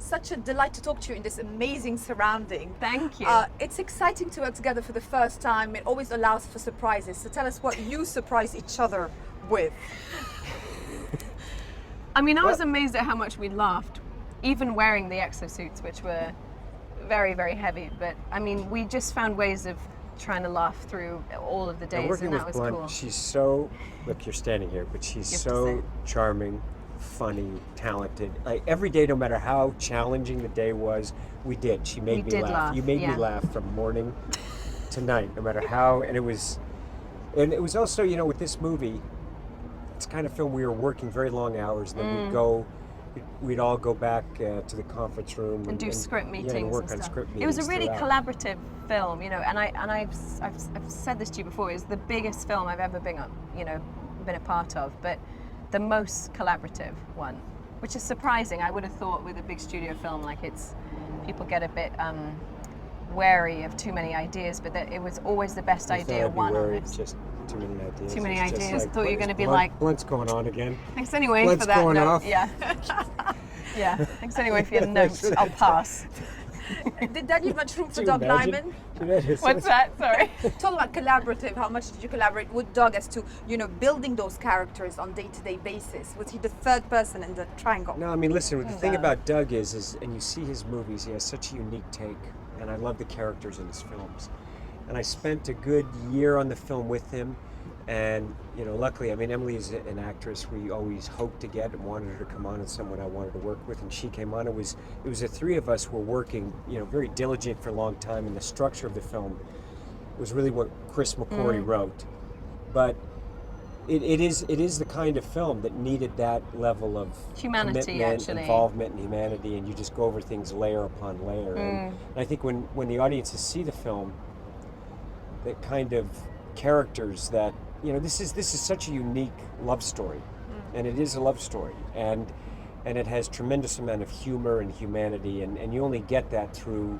such a delight to talk to you in this amazing surrounding. Thank you. It's exciting to work together for the first time. It always allows for surprises. So tell us what you surprise each other with. I mean, I was amazed at how much we laughed, even wearing the exosuits, which were very, very heavy. But I mean, we just found ways of trying to laugh through all of the days, Working and that with was Blunt, cool. she's so, look, you're standing here, but she's You have to so say. charming, funny, talented. Like every day, no matter how challenging the day was, we did. She made We me did laugh. laugh, You made me yeah. laugh from morning to night, no matter how. And it was also, you know, with this movie, it's kind of film we were working very long hours, and then we'd all go back to the conference room and do script meetings and work and on stuff. script It was a meetings really throughout. collaborative film, you know, and I've said this to you before. It's the biggest film I've ever been a part of, but the most collaborative one, which is surprising. I would have thought with a big studio film, like people get a bit wary of too many ideas, but that it was always the best I thought idea I'd be won on worried, this. just too many ideas. Too many It's just ideas. Thought you were is going to be Blunt- like, Blunt's going on again. thanks anyway Blunt's for that going note. off. Yeah. Yeah. Thanks anyway for your notes. I'll pass. Did that leave much room for Can you Doug imagine? Lyman? Can you imagine? What's that? Sorry. Talk about collaborative. How much did you collaborate with Doug as to, you know, building those characters on day-to-day basis? Was he the third person in the triangle? No, I mean, listen, the thing No. about Doug is, and you see his movies, he has such a unique take, and I love the characters in his films. And I spent a good year on the film with him, and, you know, luckily, I mean, Emily is an actress we always hoped to get and wanted her to come on, and someone I wanted to work with, and she came on. It was the three of us were working, you know, very diligent for a long time, and the structure of the film was really what Chris McQuarrie wrote. But it is the kind of film that needed that level of Humanity, commitment, actually. involvement, and humanity, and you just go over things layer upon layer. And I think when the audiences see the film, the kind of characters that, you know, this is such a unique love story, and it is a love story, and it has tremendous amount of humor and humanity, and you only get that through,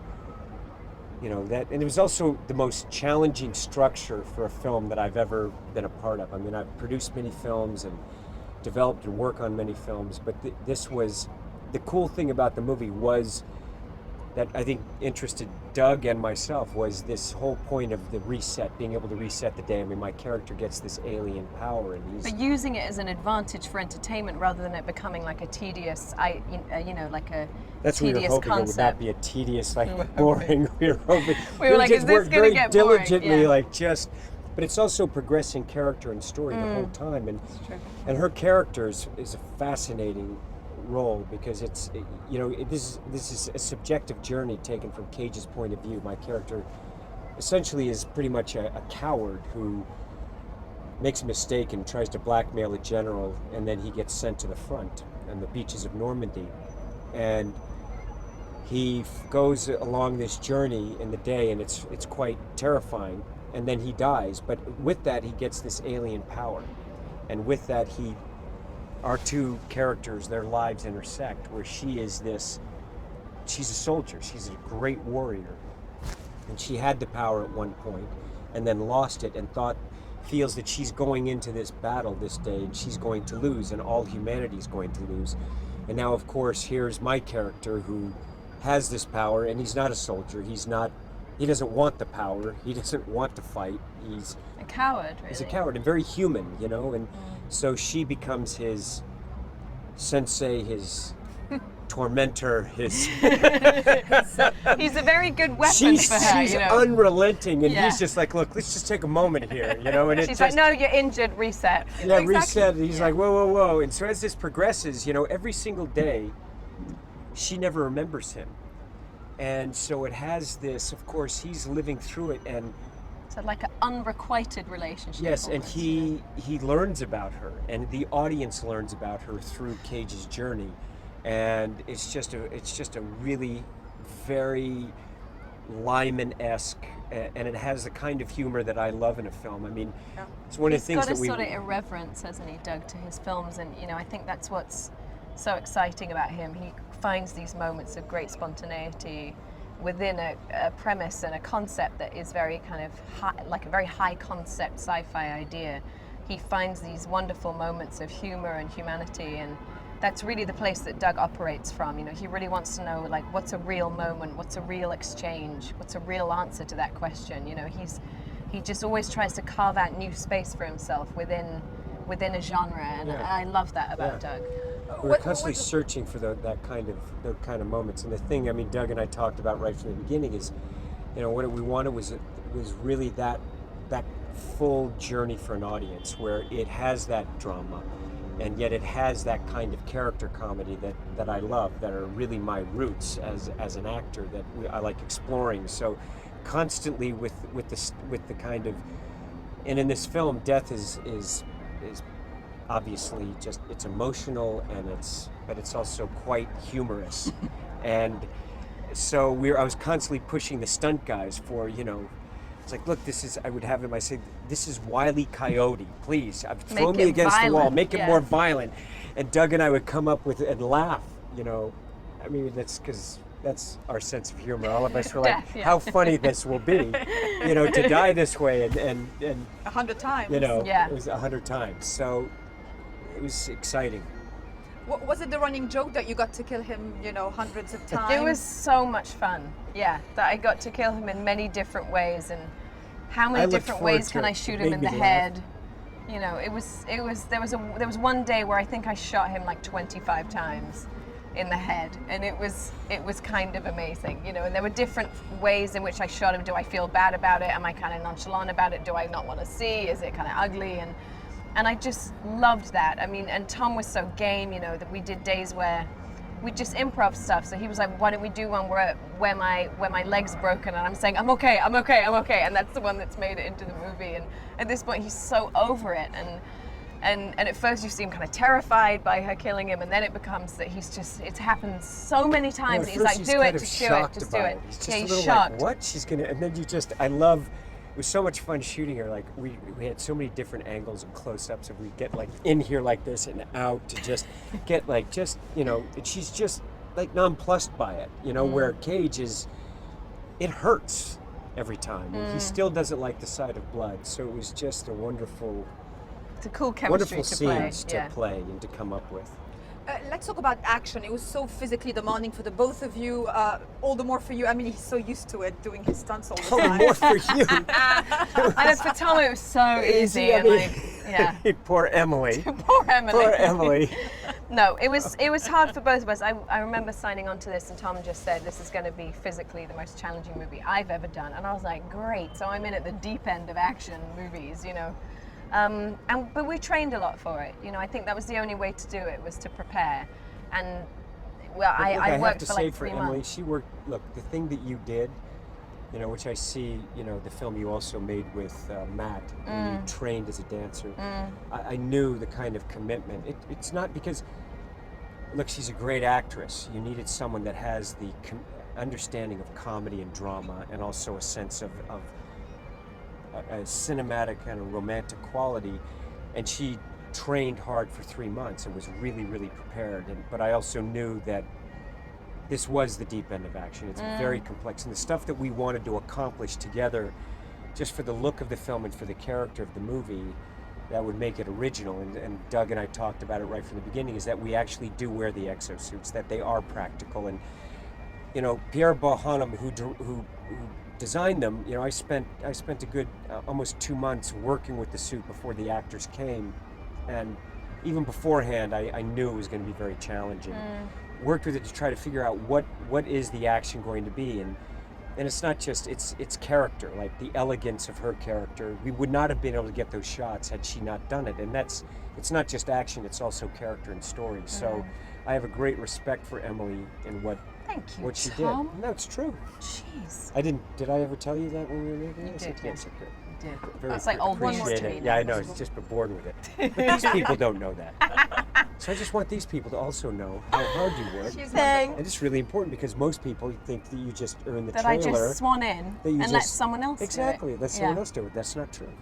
you know, that. And it was also the most challenging structure for a film that I've ever been a part of. I mean, I've produced many films and developed and worked on many films, but this was, the cool thing about the movie was that I think interested Doug and myself was this whole point of the reset, being able to reset the day. I mean, my character gets this alien power, and he's But using it as an advantage for entertainment rather than it becoming like a tedious, you know, like a that's what we were tedious hoping. It would not concept. be a tedious, like boring. We were hoping. We were like, just is this worked gonna very get boring? diligently, Yeah. like just. But it's also progressing character and story the whole time, and her character is a fascinating role because it's, you know, this is a subjective journey taken from Cage's point of view. My character essentially is pretty much a coward who makes a mistake and tries to blackmail a general, and then he gets sent to the front on the beaches of Normandy, and he goes along this journey in the day, and it's quite terrifying, and then he dies. But with that, he gets this alien power, and with that, our two characters, their lives intersect, where she's a soldier, she's a great warrior, and she had the power at one point and then lost it, and feels that she's going into this battle this day and she's going to lose, and all humanity's going to lose. And now, of course, here's my character who has this power, and he's not a soldier, he doesn't want the power, he doesn't want to fight, he's a coward, really. He's a coward and very human, you know, and so she becomes his sensei, his tormentor, his. He's a very good weapon for her, she's you know. unrelenting, and Yeah. he's just like, look, let's just take a moment here, you know, and it's She's just, like, no, you're injured, reset. yeah, Exactly. reset. He's like, whoa, whoa, whoa, and so as this progresses, you know, every single day, she never remembers him, and so it has this. Of course, he's living through it, and. So like an unrequited relationship. Yes, and almost, you know. he learns about her, and the audience learns about her through Cage's journey, and it's just a really very Lyman-esque, and it has the kind of humor that I love in a film. I mean, it's one of the things He's got that a we. sort of irreverence, hasn't he, Doug, to his films, and you know, I think that's what's so exciting about him. He finds these moments of great spontaneity within a premise and a concept that is very kind of high, like a very high concept sci-fi idea. He finds these wonderful moments of humor and humanity, and that's really the place that Doug operates from. You know, he really wants to know, like, what's a real moment, what's a real exchange, what's a real answer to that question. You know, he just always tries to carve out new space for himself within a genre, and Yeah. I love that about Yeah. Doug. We're What- constantly what- searching for those kind of moments. And the thing, I mean, Doug and I talked about right from the beginning is, you know, what we wanted was really that full journey for an audience where it has that drama, and yet it has that kind of character comedy that I love, that are really my roots as an actor, that I like exploring. So constantly with the kind of, and in this film, death is obviously just, it's emotional, and but it's also quite humorous. And so I was constantly pushing the stunt guys for, you know, it's like, look, I would have them, I say, this is Wile E. Coyote, please, throw Make me it against the wall, violent, make it yeah. more violent. And Doug and I would come up with and laugh, you know. I mean, that's because that's our sense of humor. All of us were like, Death, yeah. how funny this will be, you know, to die this way, and 100 times. you know, Yeah. it was 100 times. So it was exciting. Was it the running joke that you got to kill him, you know, hundreds of times? It was so much fun, yeah, that I got to kill him in many different ways, and how I many looked different forward ways to can it. I shoot It him in made the me laugh. head? You know, there was one day where I think I shot him like 25 times in the head, and it was kind of amazing, you know. And there were different ways in which I shot him. Do I feel bad about it? Am I kind of nonchalant about it? Do I not want to see? Is it kind of ugly? And I just loved that. I mean, and Tom was so game, you know, that we did days where we just improv stuff. So he was like, why don't we do one where my leg's broken, and I'm saying, I'm okay, and that's the one that's made it into the movie. And at this point, he's so over it, and at first you see him kind of terrified by her killing him, and then it becomes that it's happened so many times. Yeah, He's like, do it, just do it, just do it. He's just Yeah, a he's little shocked. like, what? She's gonna, and then it was so much fun shooting her. Like we had so many different angles and close-ups, and we get like in here like this and out to just get like, just, you know, and she's just like nonplussed by it, you know. Where Cage it hurts every time, and he still doesn't like the sight of blood. So it was just a wonderful It's a cool chemistry wonderful to play. scenes to Yeah. play and to come up with. Let's talk about action. It was so physically demanding for the both of you, all the more for you. I mean, he's so used to it, doing his stunts all the Oh, time. more for you. I know, for Tom it was so easy, I and mean, like, yeah. Poor Emily. Poor Emily. Poor Emily. No, it was hard for both of us. I remember signing on to this, and Tom just said, this is going to be physically the most challenging movie I've ever done. And I was like, great. So I'm in at the deep end of action movies, you know. But we trained a lot for it. You know, I think that was the only way to do it, was to prepare. And well, But look, I have worked to for say like for 3 Emily, months. she worked. Look, the thing that you did, you know, which I see, you know, the film you also made with Matt, when you trained as a dancer. I knew the kind of commitment. It's not because, look, she's a great actress. You needed someone that has the understanding of comedy and drama, and also a sense of a cinematic kind of romantic quality. And she trained hard for 3 months and was really, really prepared. But I also knew that this was the deep end of action. It's very complex. And the stuff that we wanted to accomplish together, just for the look of the film and for the character of the movie, that would make it original. And Doug and I talked about it right from the beginning, is that we actually do wear the exosuits, that they are practical. And, you know, Pierre Bohannon, who designed them, you know, I spent a good almost 2 months working with the suit before the actors came. And even beforehand, I knew it was going to be very challenging. Worked with it to try to figure out what is the action going to be, and it's not just it's character, like the elegance of her character. We would not have been able to get those shots had she not done it, and it's not just action; it's also character and story. So I have a great respect for Emily and what Thank you, what she Tom. did. No, it's true. Jeez. I didn't. Did I ever tell you that when we were making it? You did, Yes, yeah. I did. You did. Very It's like old news appreciate to me it. now. Yeah, I know. It's just been bored with it. But these people don't know that. So I just want these people to also know how hard you work. She's Thanks. And it's really important because most people think that you just are in the That I trailer. just swan in that you and let just- someone else Exactly. do it. Let someone else do it. That's not true.